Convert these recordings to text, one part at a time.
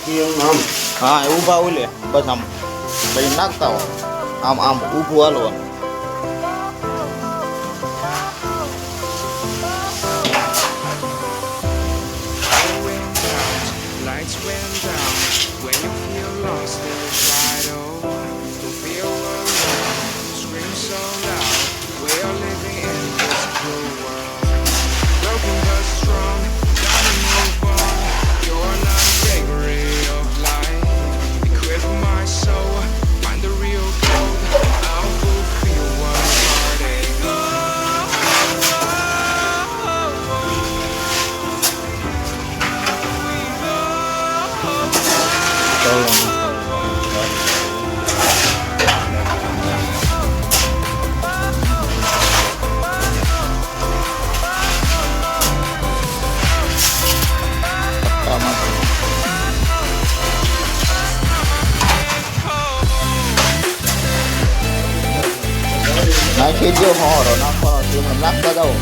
હા એ ઊભા ઓલે બસ આમ પછી નાખતા હો આમ આમ ઊભું હાલવાનું. Lights went down when you feel lost in the shadow. Don't feel alone, scream so loud. We are living in this cruel world. Broken but strong, gotta move on. You're not a vagary of life. Equip my soul, find the real gold. I'll fulfill what I started. નાખી દો હોરો નાખવાનો છે એમને નાખતા જાઓ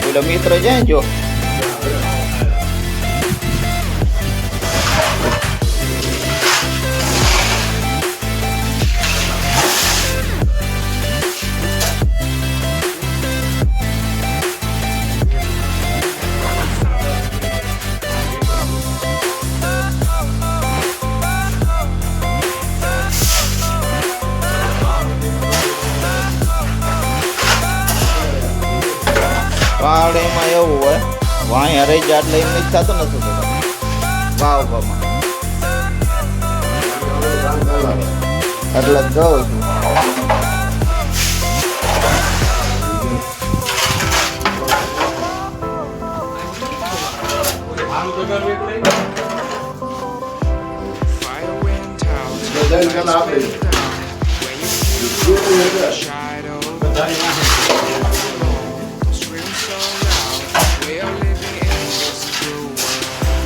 એટલે મિત્ર જાય જો વાવડીમાં એવું હોય વાંયા રહી જાય એટલે એમ નથી થતું નથી વાવવામાં એટલે જ જઉં છું. Fire went out, lights went down. When you feel lost in the shadow. Scream so loud, we are living in this cruel world.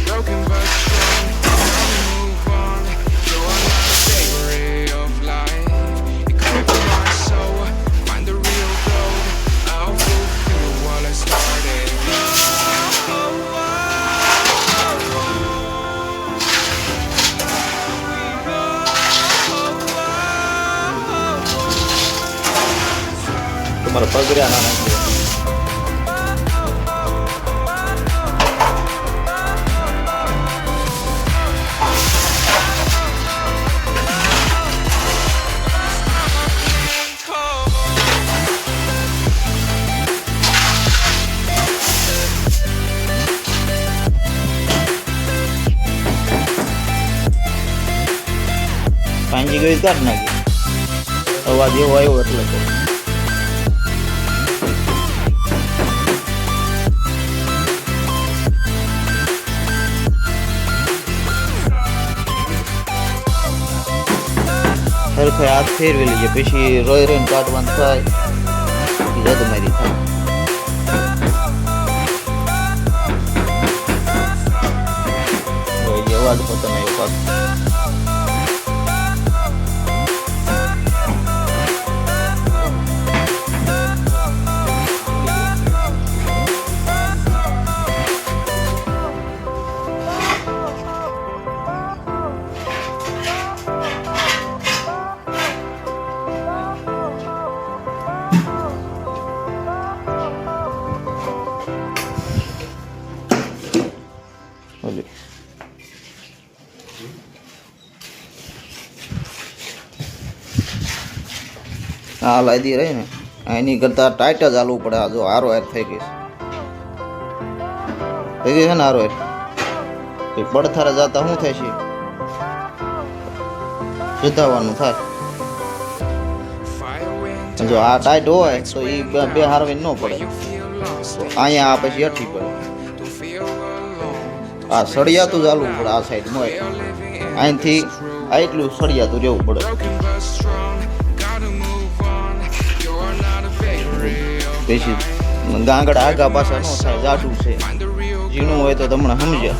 Broken but strong, gotta move on. You're not a vagary of life. Equip my soul, find the real gold. I'll fulfill what I started. તમારા પગર્યા ના નાખી કાંજી ગઈ કાઢ નાખી અવાજ એવો આવ્યો એટલે તો સરખે હાથ ફેરવી લેજે પછી રોઈ રોઈને કાઢવાનું થાય જદ મારી થાય. અવાજ પોતાનો એવો પાછો આ લાદી રહી ને એની કરતાં ટાઈટ જ હાલવું પડે. આ જો હારો હેર થઈ ગઈ છે ને હારો હેર પડથારે જતા શું થાય છે સીધાવાનું થાય. જો આ ટાઈટ હોય તો એ બે હારવી ન પડે અહીંયા આ પછી હેઠી પડે. આ સળિયાતું જ હાલવું પડે આ સાઈડ હોય અહીંથી આટલું સળિયાતું રહેવું પડે. પછી ગાંગડા આગા પાછા ન થાય જાડું છે ઝીણું હોય તો તમને સમજ્યા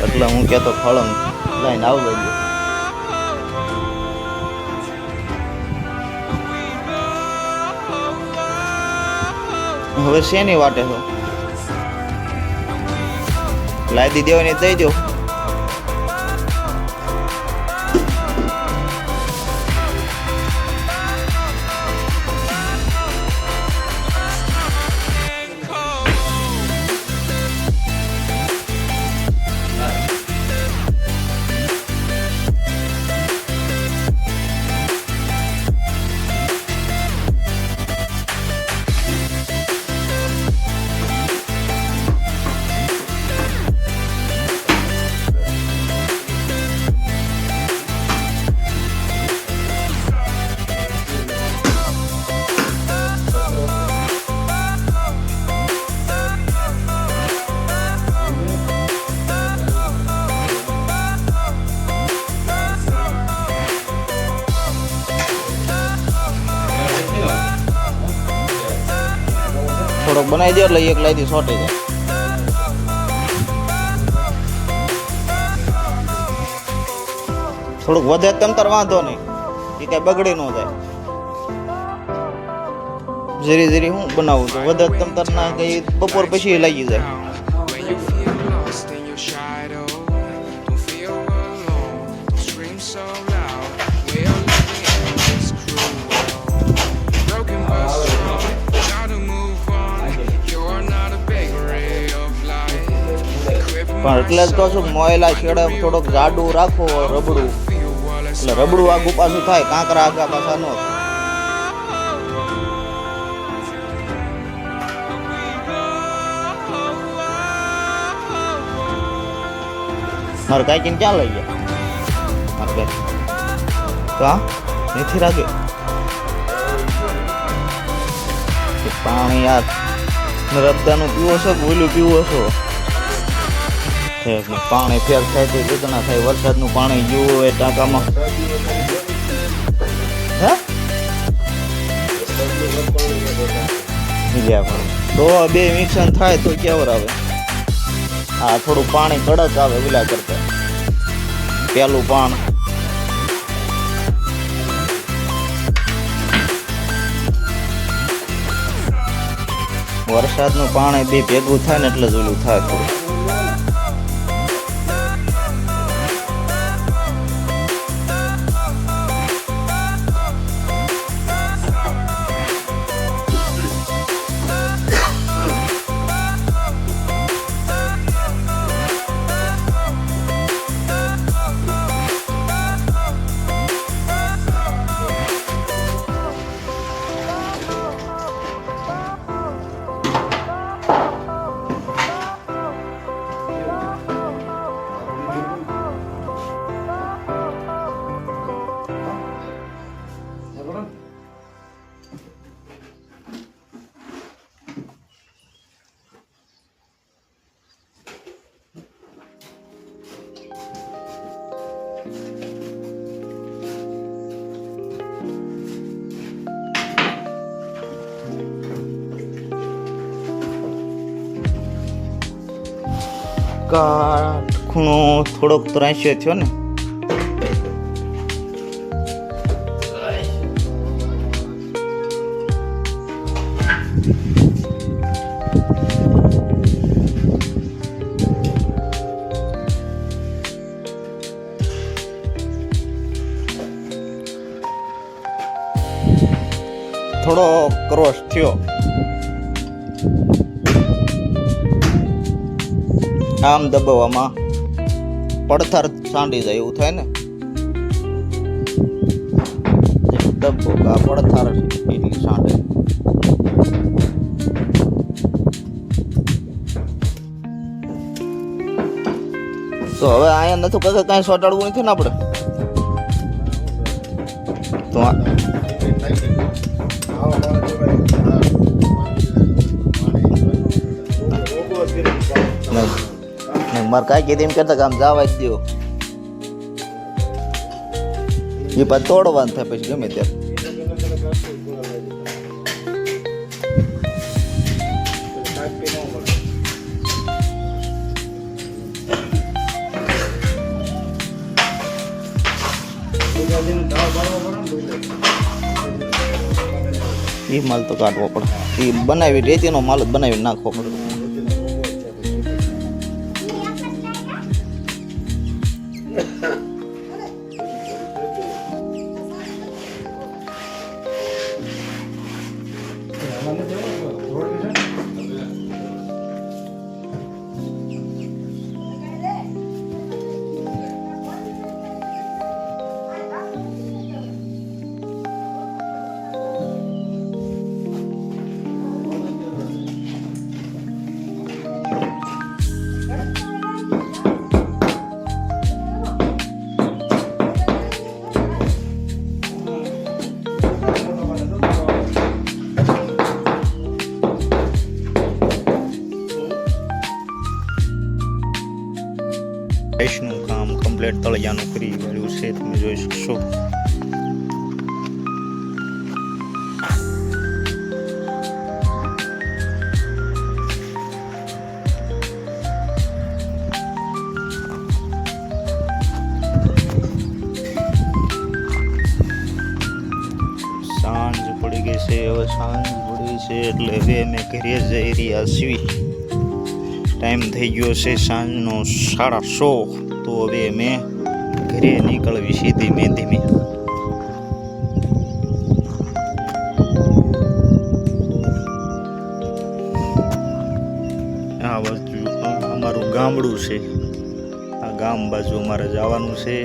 એટલે હું કહેતો ફળંગ લઈને આવવા દો. હવે શેની વાટે છો લાદી દેવાની દઈ દો. થોડોક બનાવી દો એટલે એક લાદી સોટી જાય. થોડુંક વધે તમ તાર વાંધો નહીં, એ કઈ બગડી ન જાય. જરી જરી હું બનાવું તો વધે તમ તાર ના કઈ બપોર પછી લાગી જાય. When you feel lost in your shadow, don't feel alone, don't scream so loud. We are living in this cruel world. Broken but strong, gotta move on. You are not a big ray of light. Equip પણ એટલે જ કહું છું મોયલા છેડે થોડોક જાડું રાખો રબડું, એટલે રબડું આગું પાછું થાય, કાંકરા આગા પાછા ન થાય. મારે કાંઈકીને ક્યાં લઈ ગયા આપણે તો આ નથી રાખ્યો પાણી યાર રબદાનું પીવો છો કે ઓલું પીવો છો? પાણી ફેર થાય તો દૂધના થાય. વરસાદનું પાણી જેવું હોય ટાંકામાં. હે તો બે મિક્સન થાય તો કેવર આવે. આ થોડું પાણી કડક આવે ઓલા કરતા, પેલું પાણી. વરસાદનું પાણી બે ભેગું થાય ને એટલે જ ઓલું થાય થોડું. ખૂણો થોડોક ત્રાસ્યો થયો ને. થોડો ક્રોસ થયો. આમ દબાવવામાં પડથાર સાંડી જાય એવું થાય ને. દબો આ પડથાર એટલી સાંડે. તો હવે અહીંયા નતું કાંઈ સોટાડવું નથી ને આપણે તો. મારે કાંઈ કીધું એમ કરતા કે આમ જવા જ દો, એ પાછું તોડવાનું થાય પછી ગમે ત્યારે. એ માલ તો કાઢવો પડે, એ બનાવી રેતીનો માલ જ બનાવી નાખવો પડે. ટાઇલ્સનું કામ કમ્પ્લીટ તળિયાનું કરી વાળ્યું છે, તમે જોઈ શકશો. સાંજ પડી ગઈ છે. હવે સાંજ પડી છે એટલે હવે અમે ઘરે જઈ રહ્યા છીએ. ટાઈમ થઈ ગયો છે સાંજનો 6:30. તો હવે અમે ઘરે નીકળવી છીએ ધીમે ધીમે. આ બાજુ અમારું ગામડું છે. આ ગામ બાજુ અમારે જવાનું છે.